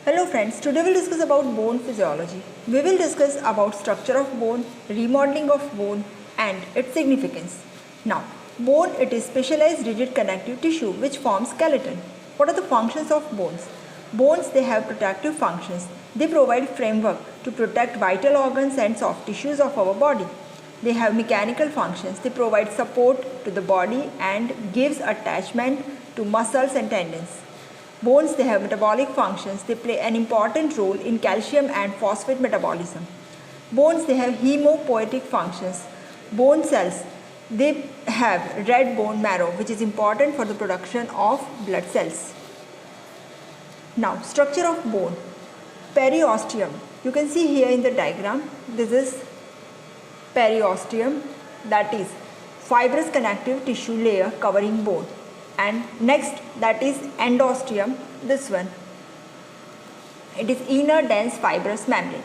Hello friends, today we will discuss about bone physiology. We will discuss about structure of bone, remodeling of bone and its significance. Now, bone it is specialized rigid connective tissue which forms skeleton. What are the functions of bones? Bones they have protective functions. They provide framework to protect vital organs and soft tissues of our body. They have mechanical functions. They provide support to the body and gives attachment to muscles and tendons. Bones, they have metabolic functions. They play an important role in calcium and phosphate metabolism. Bones, they have hemopoietic functions. Bone cells, they have red bone marrow which is important for the production of blood cells. Now, structure of bone. Periosteum. You can see here in the diagram, this is periosteum, that is fibrous connective tissue layer covering bone. And next, that is endosteum, this one. It is inner dense fibrous membrane.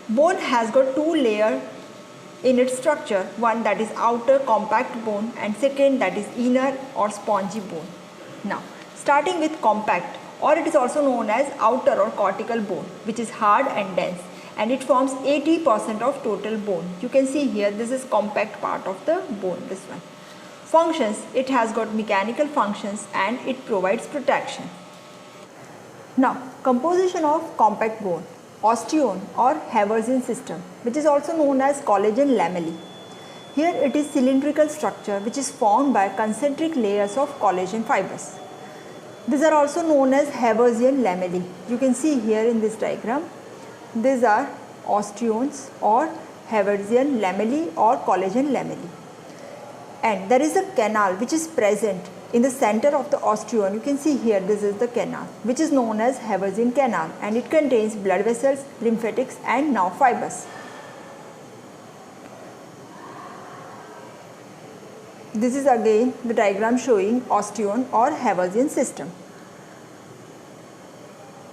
Bone has got two layers in its structure, one that is outer compact bone and second that is inner or spongy bone. Now, starting with compact, or it is also known as outer or cortical bone, which is hard and dense, and it forms 80% of total bone. You can see here, this is compact part of the bone, this one. Functions, it has got mechanical functions and it provides protection. Now, composition of compact bone. Osteone or Haversian system, which is also known as collagen lamellae. Here it is cylindrical structure which is formed by concentric layers of collagen fibers. These are also known as Haversian lamellae. You can see here in this diagram, these are osteones or Haversian lamellae or collagen lamellae. And there is a canal which is present in the center of the osteone. You can see here, this is the canal which is known as Haversian canal, and it contains blood vessels, lymphatics and nerve fibers. This is again the diagram showing osteone or Haversian system.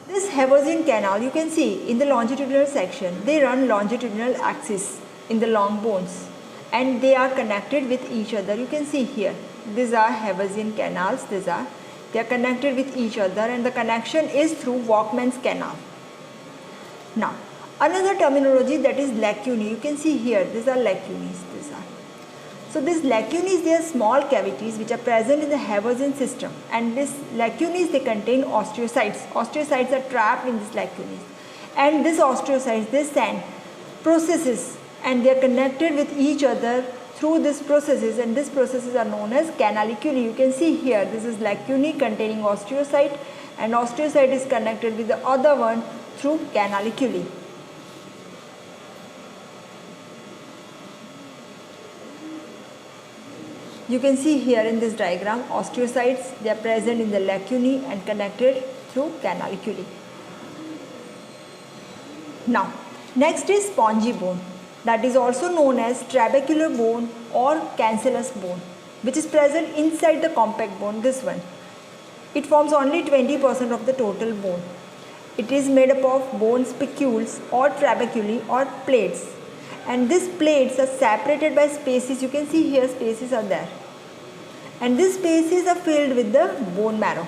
This Haversian canal, you can see in the longitudinal section, they run longitudinal axis in the long bones and they are connected with each other. You can see here, these are Haversian canals, they are connected with each other and the connection is through Walkman's canal. Now, another terminology, that is lacunae. You can see here, these are lacunae. So these lacunae, they are small cavities which are present in the Haversian system, and these lacunae, they contain osteocytes. Osteocytes are trapped in these lacunae, and these osteocytes, they send processes and they are connected with each other through these processes, and these processes are known as canaliculi. You can see here, this is lacunae containing osteocyte, and osteocyte is connected with the other one through canaliculi. You can see here in this diagram, osteocytes, they are present in the lacunae and connected through canaliculi. Now, next is spongy bone, that is also known as trabecular bone or cancellous bone, which is present inside the compact bone, this one. It forms only 20% of the total bone. It is made up of bone spicules or trabeculae or plates, and these plates are separated by spaces. You can see here, spaces are there, and these spaces are filled with the bone marrow.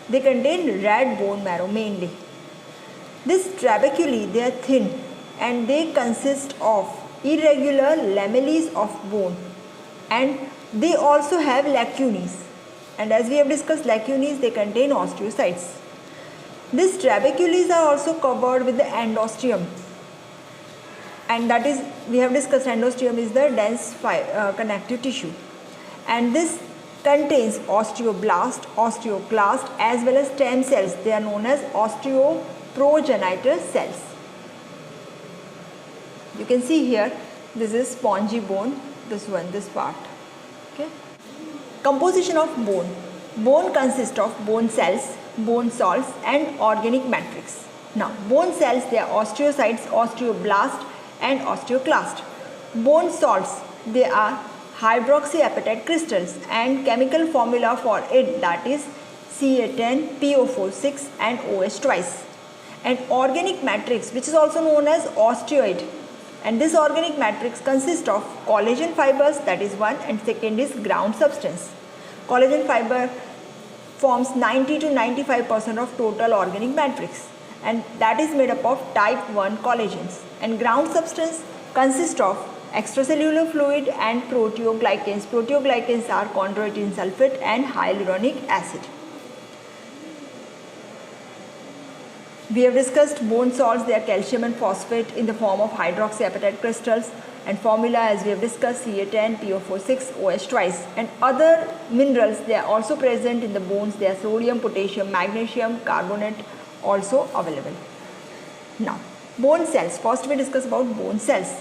They contain red bone marrow mainly. These trabeculae, they are thin and they consist of irregular lamellae of bone, and they also have lacunae, and as we have discussed, lacunae, they contain osteocytes. These trabeculae are also covered with the endosteum, and that is, we have discussed, endosteum is the dense connective tissue, and this contains osteoblast, osteoclast as well as stem cells. They are known as osteoprogenitor cells. You can see here, this is spongy bone, this one, this part. Okay. Composition of bone. Bone consists of bone cells, bone salts and organic matrix. Now, bone cells, they are osteocytes, osteoblast and osteoclast. Bone salts, they are hydroxyapatite crystals, and chemical formula for it, that is Ca10, PO4, and OH twice. And organic matrix, which is also known as osteoid, and this organic matrix consists of collagen fibers, that is one, and second is ground substance. Collagen fiber forms 90 to 95% of total organic matrix, and that is made up of type 1 collagens. And ground substance consists of extracellular fluid and proteoglycans. Proteoglycans are chondroitin sulfate and hyaluronic acid. We have discussed bone salts. They are calcium and phosphate in the form of hydroxyapatite crystals, and formula as we have discussed CA10, PO46, OH twice. And other minerals, they are also present in the bones. They are sodium, potassium, magnesium, carbonate also available. Now, bone cells. First we discuss about bone cells.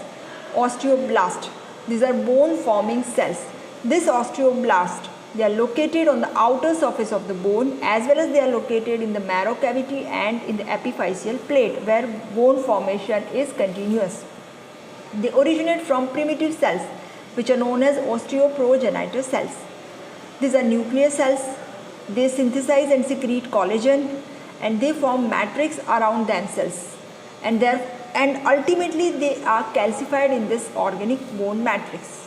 Osteoblast. These are bone forming cells. This osteoblast, they are located on the outer surface of the bone, as well as they are located in the marrow cavity and in the epiphyseal plate where bone formation is continuous. They originate from primitive cells which are known as osteoprogenitor cells. These are nuclear cells. They synthesize and secrete collagen, and they form matrix around themselves, and ultimately they are calcified in this organic bone matrix.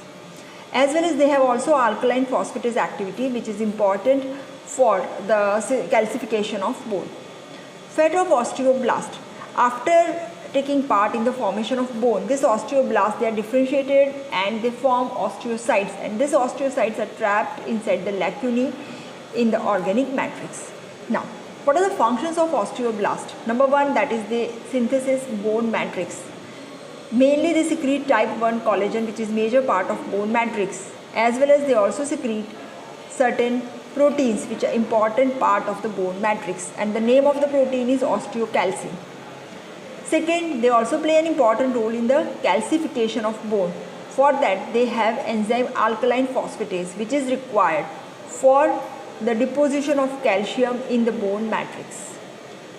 As well as they have also alkaline phosphatase activity, which is important for the calcification of bone. Fate of osteoblast. After taking part in the formation of bone, this osteoblast, they are differentiated and they form osteocytes, and these osteocytes are trapped inside the lacunae in the organic matrix. Now, what are the functions of osteoblast? Number one, that is they synthesis bone matrix. Mainly they secrete type 1 collagen, which is major part of bone matrix, as well as they also secrete certain proteins which are important part of the bone matrix, and the name of the protein is osteocalcin. Second, they also play an important role in the calcification of bone. For that, they have enzyme alkaline phosphatase, which is required for the deposition of calcium in the bone matrix.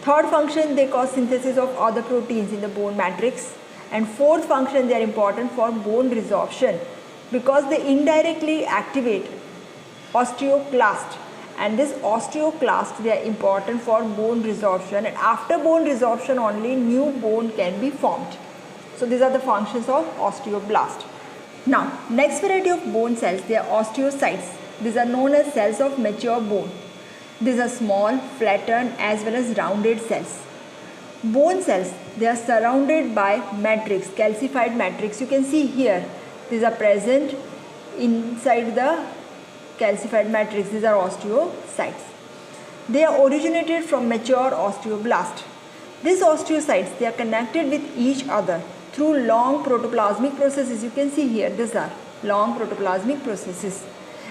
Third function, they cause synthesis of other proteins in the bone matrix. And fourth function, they are important for bone resorption because they indirectly activate osteoclast, and this osteoclast, they are important for bone resorption, and after bone resorption only new bone can be formed. So these are the functions of osteoblast. Now, next variety of bone cells, they are osteocytes. These are known as cells of mature bone. These are small, flattened as well as rounded cells. Bone cells, they are surrounded by matrix, calcified matrix. You can see here, these are present inside the calcified matrix. These are osteocytes. They are originated from mature osteoblast. These osteocytes, they are connected with each other through long protoplasmic processes. You can see here, these are long protoplasmic processes.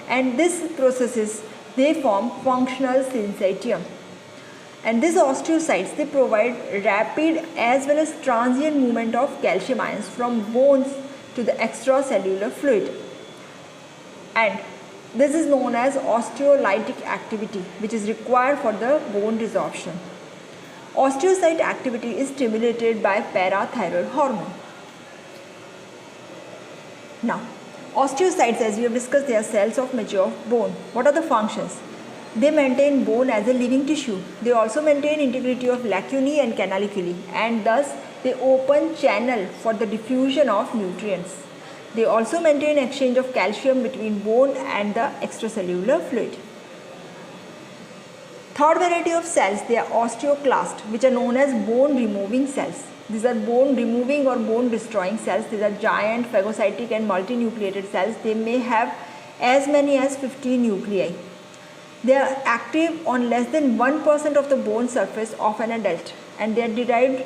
And these processes, they form functional syncytium. And these osteocytes, they provide rapid as well as transient movement of calcium ions from bones to the extracellular fluid. And this is known as osteolytic activity, which is required for the bone resorption. Osteocyte activity is stimulated by parathyroid hormone. Now, osteocytes, as we have discussed, they are cells of mature bone. What are the functions? They maintain bone as a living tissue. They also maintain integrity of lacunae and canaliculi, and thus they open channel for the diffusion of nutrients. They also maintain exchange of calcium between bone and the extracellular fluid. Third variety of cells, they are osteoclast, which are known as bone removing cells. These are bone removing or bone destroying cells. These are giant phagocytic and multinucleated cells. They may have as many as 50 nuclei. They are active on less than 1% of the bone surface of an adult, and they are derived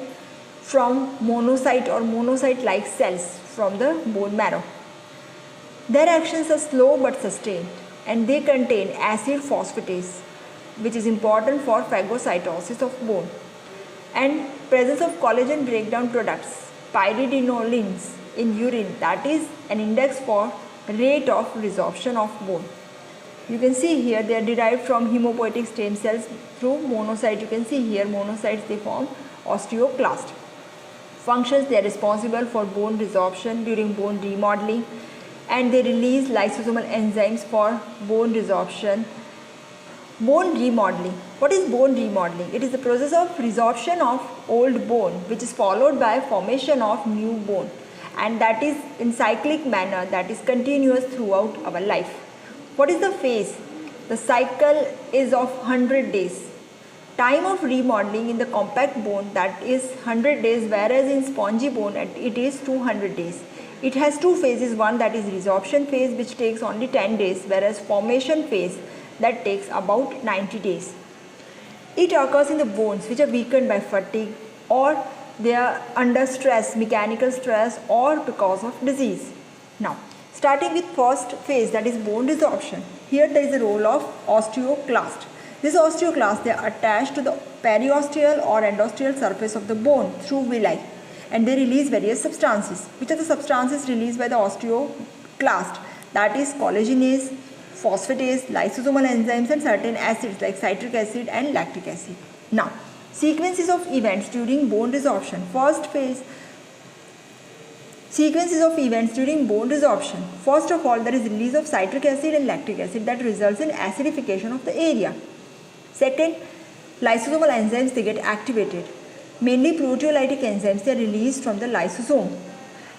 from monocyte or monocyte-like cells from the bone marrow. Their actions are slow but sustained, and they contain acid phosphatase, which is important for phagocytosis of bone, and presence of collagen breakdown products, pyridinolines in urine, that is an index for rate of resorption of bone. You can see here they are derived from hemopoietic stem cells through monocyte. You can see here monocytes, they form osteoclast. Functions, they are responsible for bone resorption during bone remodeling, and they release lysosomal enzymes for bone resorption. Bone remodeling. What is bone remodeling? It is the process of resorption of old bone, which is followed by formation of new bone, and that is in cyclic manner, that is continuous throughout our life. What is the phase? The cycle is of 100 days. Time of remodeling in the compact bone, that is 100 days, whereas in spongy bone it is 200 days. It has two phases, one that is resorption phase which takes only 10 days, whereas formation phase that takes about 90 days. It occurs in the bones which are weakened by fatigue, or they are under stress, mechanical stress, or because of disease. Now, starting with first phase, that is bone resorption. Here there is a role of osteoclast. This osteoclast, they are attached to the periosteal or endosteal surface of the bone through villi, and they release various substances. Which are the substances released by the osteoclast? That is collagenase, phosphatase, lysosomal enzymes, and certain acids like citric acid and lactic acid. Now, sequences of events during bone resorption. First phase, sequences of events during bone resorption. First of all, there is release of citric acid and lactic acid that results in acidification of the area. Second, lysosomal enzymes, they get activated. Mainly proteolytic enzymes, they are released from the lysosome.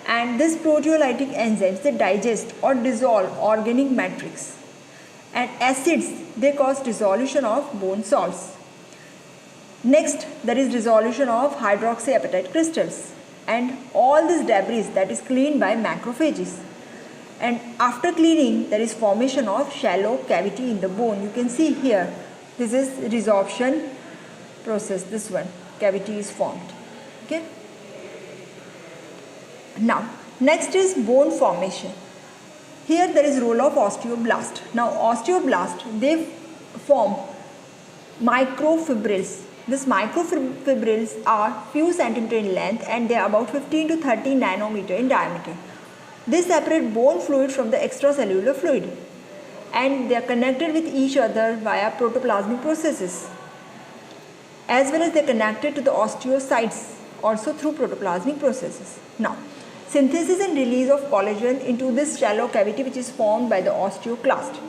And these proteolytic enzymes, they digest or dissolve organic matrix. And acids, they cause dissolution of bone salts. Next, there is dissolution of hydroxyapatite crystals. And all this debris that is cleaned by macrophages. And after cleaning, there is formation of shallow cavity in the bone. You can see here, this is resorption process, this one, cavity is formed. Okay. Now, next is bone formation. Here there is role of osteoblast. Now, osteoblast, they form microfibrils. These microfibrils are few centimeter in length and they are about 15 to 30 nanometer in diameter. They separate bone fluid from the extracellular fluid, and they are connected with each other via protoplasmic processes, as well as they are connected to the osteocytes also through protoplasmic processes. Now, synthesis and release of collagen into this shallow cavity which is formed by the osteoclast.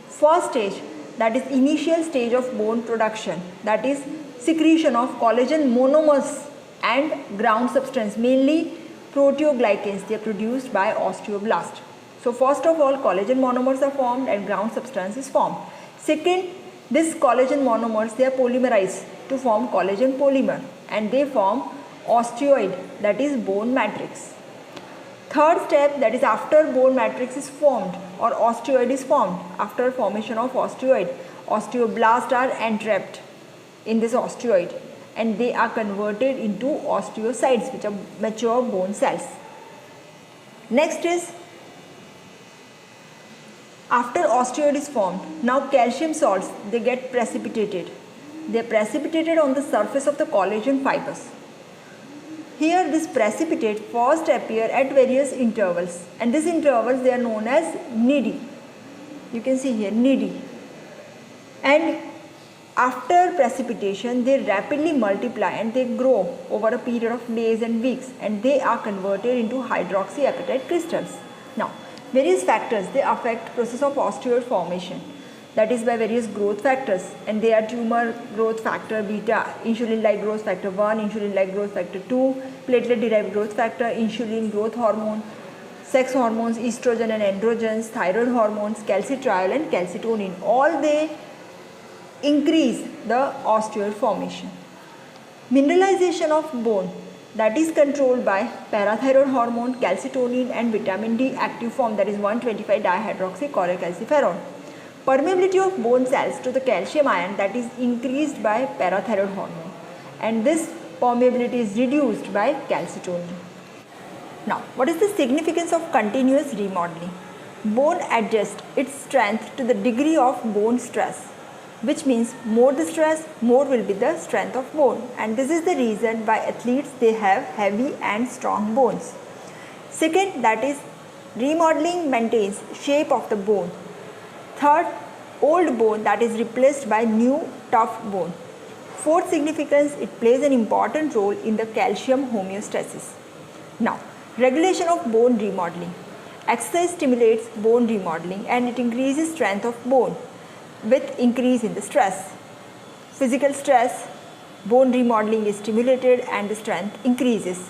First stage, that is initial stage of bone production, that is secretion of collagen monomers and ground substance, mainly proteoglycans, they are produced by osteoblast. So first of all, collagen monomers are formed and ground substance is formed. Second, this collagen monomers, they are polymerized to form collagen polymer and they form osteoid, that is bone matrix. Third step, that is after bone matrix is formed or osteoid is formed, after formation of osteoid, osteoblasts are entrapped in this osteoid and they are converted into osteocytes which are mature bone cells. Next is after osteoid is formed, now calcium salts, they get precipitated. They are precipitated on the surface of the collagen fibers. Here this precipitate first appear at various intervals, and these intervals, they are known as nidi. You can see here nidi. And after precipitation, they rapidly multiply and they grow over a period of days and weeks, and they are converted into hydroxyapatite crystals. Now, various factors, they affect process of osteoid formation, that is by various growth factors, and they are tumor growth factor beta, insulin-like growth factor 1, insulin-like growth factor 2, platelet-derived growth factor, insulin growth hormone, sex hormones, estrogen and androgens, thyroid hormones, calcitriol and calcitonin. All they increase the osteoid formation. Mineralization of bone, that is controlled by parathyroid hormone, calcitonin and vitamin D active form, that is 1,25-dihydroxycholecalciferol. Permeability of bone cells to the calcium ion, that is increased by parathyroid hormone, and this permeability is reduced by calcitonin. Now, what is the significance of continuous remodeling? Bone adjusts its strength to the degree of bone stress, which means more the stress, more will be the strength of bone, and this is the reason why athletes, they have heavy and strong bones. Second, that is remodeling maintains shape of the bone. Third, old bone, that is replaced by new tough bone. Fourth significance, it plays an important role in the calcium homeostasis. Now, regulation of bone remodeling. Exercise stimulates bone remodeling and it increases strength of bone with increase in the stress. Physical stress, bone remodeling is stimulated and the strength increases.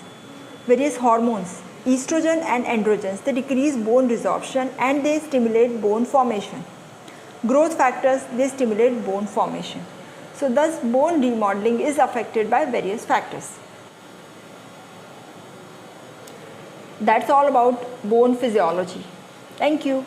Various hormones, estrogen and androgens, they decrease bone resorption and they stimulate bone formation. growth factors, they stimulate bone formation. So thus bone remodeling is affected by various factors. That's all about bone physiology. Thank you.